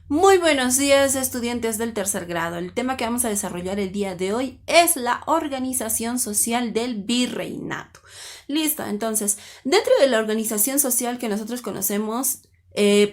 Muy buenos días, estudiantes del tercer grado. El tema que vamos a desarrollar el día de hoy es la organización social del virreinato. Listo, entonces, dentro de la organización social que nosotros conocemos,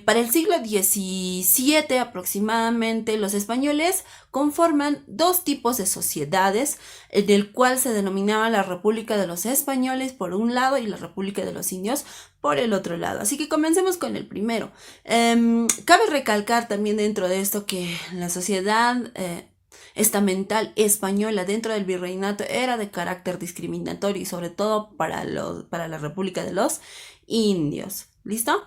para el siglo XVII aproximadamente, los españoles conforman dos tipos de sociedades, del cual se denominaba la República de los Españoles por un lado y la República de los Indios por el otro lado. Así que comencemos con el primero. Cabe recalcar también dentro de esto que la sociedad estamental española dentro del virreinato era de carácter discriminatorio y sobre todo para la República de los Indios. ¿Listo?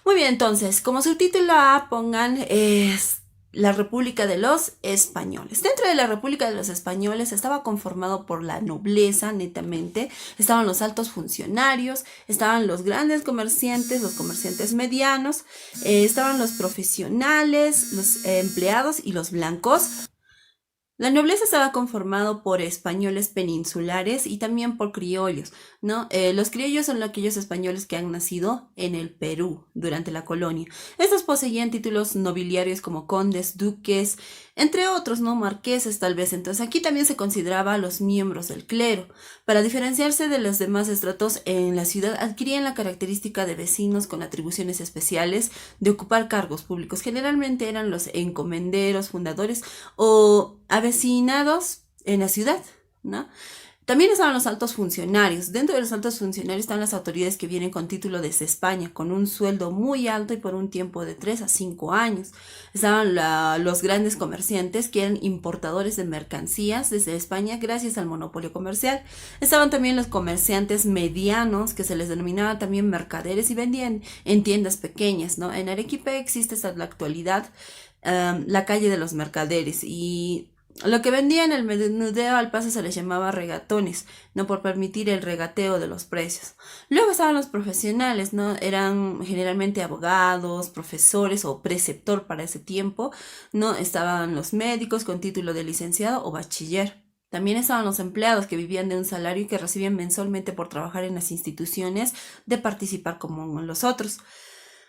Muy bien, entonces, como subtítulo A pongan es la República de los Españoles. Dentro de la República de los Españoles estaba conformado por la nobleza, netamente, estaban los altos funcionarios, estaban los grandes comerciantes, los comerciantes medianos, estaban los profesionales, los empleados y los blancos. La nobleza estaba conformado por españoles peninsulares y también por criollos, ¿no? Los criollos son aquellos españoles que han nacido en el Perú durante la colonia. Estos poseían títulos nobiliarios como condes, duques, entre otros, ¿no? Marqueses tal vez. Entonces aquí también se consideraba a los miembros del clero. Para diferenciarse de los demás estratos en la ciudad, adquirían la característica de vecinos con atribuciones especiales de ocupar cargos públicos. Generalmente eran los encomenderos, fundadores o avecinados en la ciudad, ¿no? También estaban los altos funcionarios. Dentro de los altos funcionarios están las autoridades que vienen con título desde España, con un sueldo muy alto y por un tiempo de 3 a 5 años. Estaban los grandes comerciantes que eran importadores de mercancías desde España gracias al monopolio comercial. Estaban también los comerciantes medianos, que se les denominaba también mercaderes y vendían en tiendas pequeñas, ¿no? En Arequipa existe hasta la actualidad la calle de los mercaderes y lo que vendían el menudeo al paso se les llamaba regatones, no por permitir el regateo de los precios. Luego estaban los profesionales, ¿no? Eran generalmente abogados, profesores o preceptor para ese tiempo, ¿no? Estaban los médicos con título de licenciado o bachiller. También estaban los empleados que vivían de un salario y que recibían mensualmente por trabajar en las instituciones de participar como los otros.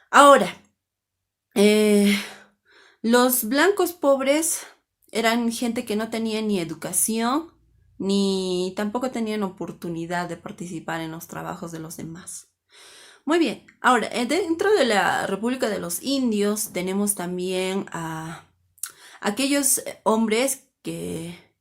Ahora, eh, los blancos pobres eran gente que no tenía ni educación, ni tampoco tenían oportunidad de participar en los trabajos de los demás. Muy bien, ahora, dentro de la República de los Indios tenemos también a aquellos hombres que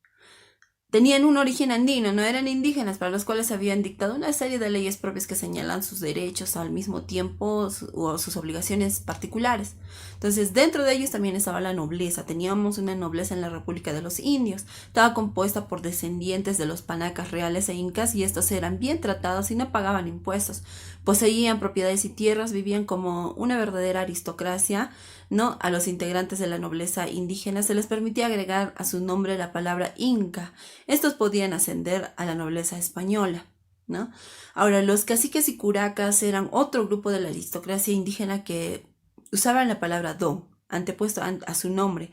tenían un origen andino, no eran indígenas, para los cuales habían dictado una serie de leyes propias que señalan sus derechos al mismo tiempo o sus obligaciones particulares. Entonces, dentro de ellos también estaba la nobleza. Teníamos una nobleza en la República de los Indios. Estaba compuesta por descendientes de los panacas reales e incas y estos eran bien tratados y no pagaban impuestos. Poseían propiedades y tierras, vivían como una verdadera aristocracia, ¿no? A los integrantes de la nobleza indígena se les permitía agregar a su nombre la palabra inca. Estos podían ascender a la nobleza española, ¿no? Ahora, los caciques y curacas eran otro grupo de la aristocracia indígena que usaban la palabra don, antepuesto a su nombre,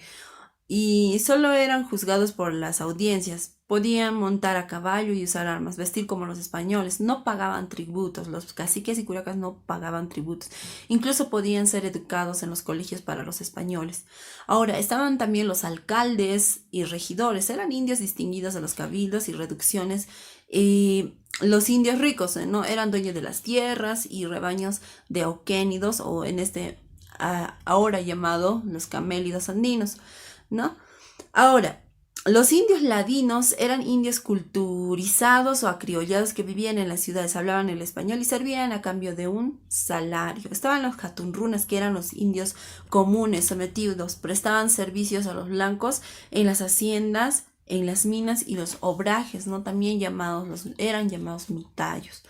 y solo eran juzgados por las audiencias. Podían montar a caballo y usar armas, vestir como los españoles, no pagaban tributos, los caciques y curacas no pagaban tributos, incluso podían ser educados en los colegios para los españoles. Ahora, estaban también los alcaldes y regidores, eran indios distinguidos de los cabildos y reducciones, y los indios ricos, ¿no? Eran dueños de las tierras y rebaños de auquénidos, o en este ahora llamado los camélidos andinos, ¿no? Ahora, los indios ladinos eran indios culturizados o acriollados que vivían en las ciudades, hablaban el español y servían a cambio de un salario. Estaban los jatunrunas, que eran los indios comunes, sometidos, prestaban servicios a los blancos en las haciendas, en las minas y los obrajes, ¿no? También eran llamados mitayos.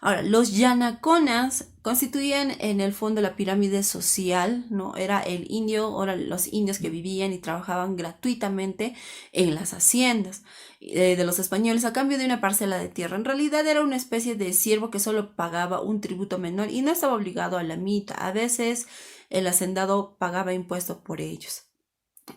Ahora, los yanaconas constituían en el fondo la pirámide social, ¿no? Era el indio, ahora los indios que vivían y trabajaban gratuitamente en las haciendas de los españoles a cambio de una parcela de tierra. En realidad era una especie de siervo que solo pagaba un tributo menor y no estaba obligado a la mitad. A veces el hacendado pagaba impuestos por ellos.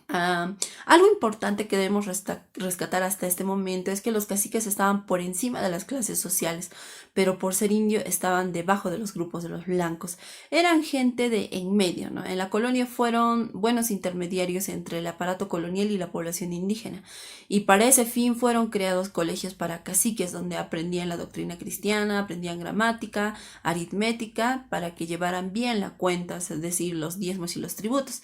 Algo importante que debemos rescatar hasta este momento es que los caciques estaban por encima de las clases sociales, pero por ser indio estaban debajo de los grupos de los blancos. Eran gente de en medio, ¿no? En la colonia fueron buenos intermediarios entre el aparato colonial y la población indígena, y para ese fin fueron creados colegios para caciques donde aprendían la doctrina cristiana, aprendían gramática, aritmética, para que llevaran bien la cuenta, es decir, los diezmos y los tributos.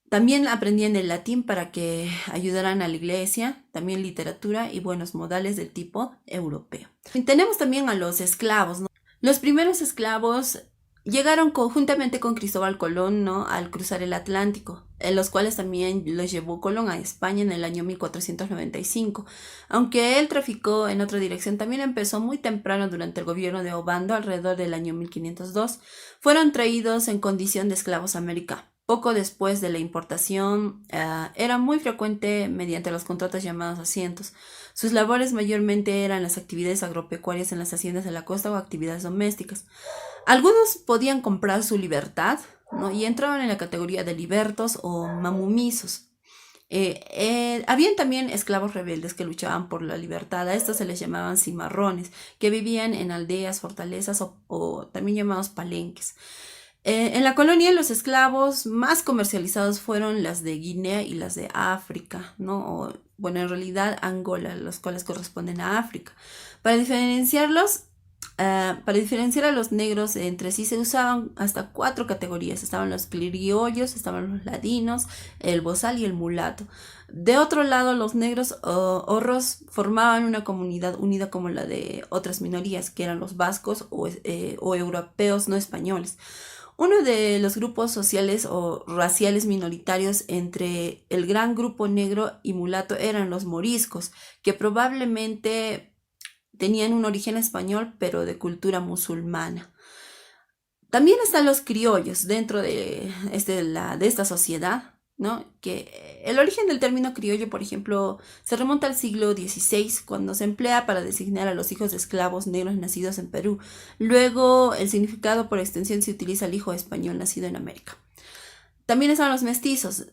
También aprendían el latín para que ayudaran a la iglesia, también literatura y buenos modales del tipo europeo. Y tenemos también a los esclavos, ¿no? Los primeros esclavos llegaron conjuntamente con Cristóbal Colón, ¿no?, al cruzar el Atlántico, en los cuales también los llevó Colón a España en el año 1495. Aunque él traficó en otra dirección, también empezó muy temprano durante el gobierno de Obando, alrededor del año 1502. Fueron traídos en condición de esclavos a América. Poco después de la importación, era muy frecuente mediante los contratos llamados asientos. Sus labores mayormente eran las actividades agropecuarias en las haciendas de la costa o actividades domésticas. Algunos podían comprar su libertad, ¿no?, y entraban en la categoría de libertos o mamumisos. Habían también esclavos rebeldes que luchaban por la libertad. A estos se les llamaban cimarrones, que vivían en aldeas, fortalezas o también llamados palenques. En la colonia los esclavos más comercializados fueron las de Guinea y las de África, ¿no? Bueno, en realidad Angola, los cuales corresponden a África. Para diferenciarlos, para diferenciar a los negros entre sí se usaban hasta 4 categorías. Estaban los criollos, estaban los ladinos, el bozal y el mulato. De otro lado, los negros horros formaban una comunidad unida como la de otras minorías, que eran los vascos o europeos no españoles. Uno de los grupos sociales o raciales minoritarios entre el gran grupo negro y mulato eran los moriscos, que probablemente tenían un origen español, pero de cultura musulmana. También están los criollos dentro de esta sociedad, ¿no? Que el origen del término criollo, por ejemplo, se remonta al siglo XVI, cuando se emplea para designar a los hijos de esclavos negros nacidos en Perú. Luego, el significado por extensión se utiliza al hijo español nacido en América. También están los mestizos.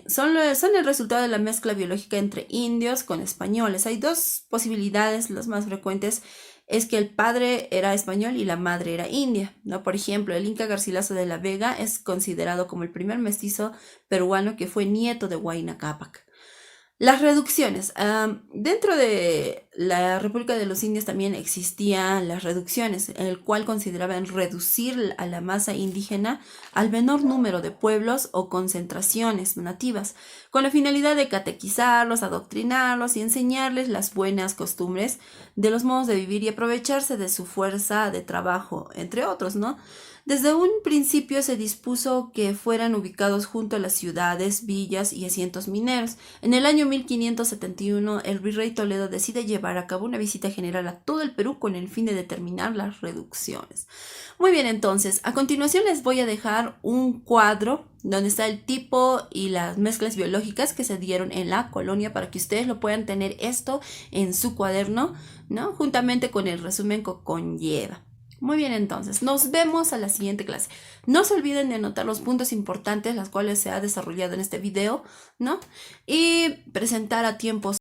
Son el resultado de la mezcla biológica entre indios con españoles. Hay 2 posibilidades, las más frecuentes es que el padre era español y la madre era india, ¿no? Por ejemplo, el Inca Garcilaso de la Vega es considerado como el primer mestizo peruano que fue nieto de Huayna Cápac. Las reducciones. Dentro de la República de los Indios también existían las reducciones, en el cual consideraban reducir a la masa indígena al menor número de pueblos o concentraciones nativas, con la finalidad de catequizarlos, adoctrinarlos y enseñarles las buenas costumbres de los modos de vivir y aprovecharse de su fuerza de trabajo, entre otros, ¿no? Desde un principio se dispuso que fueran ubicados junto a las ciudades, villas y asientos mineros. En el año 1571, el virrey Toledo decide llevar a cabo una visita general a todo el Perú con el fin de determinar las reducciones. Muy bien, entonces, a continuación les voy a dejar un cuadro donde está el tipo y las mezclas biológicas que se dieron en la colonia para que ustedes lo puedan tener esto en su cuaderno, ¿no?, juntamente con el resumen que conlleva. Muy bien, entonces, nos vemos a la siguiente clase. No se olviden de anotar los puntos importantes, las cuales se ha desarrollado en este video, ¿no? Y presentar a tiempo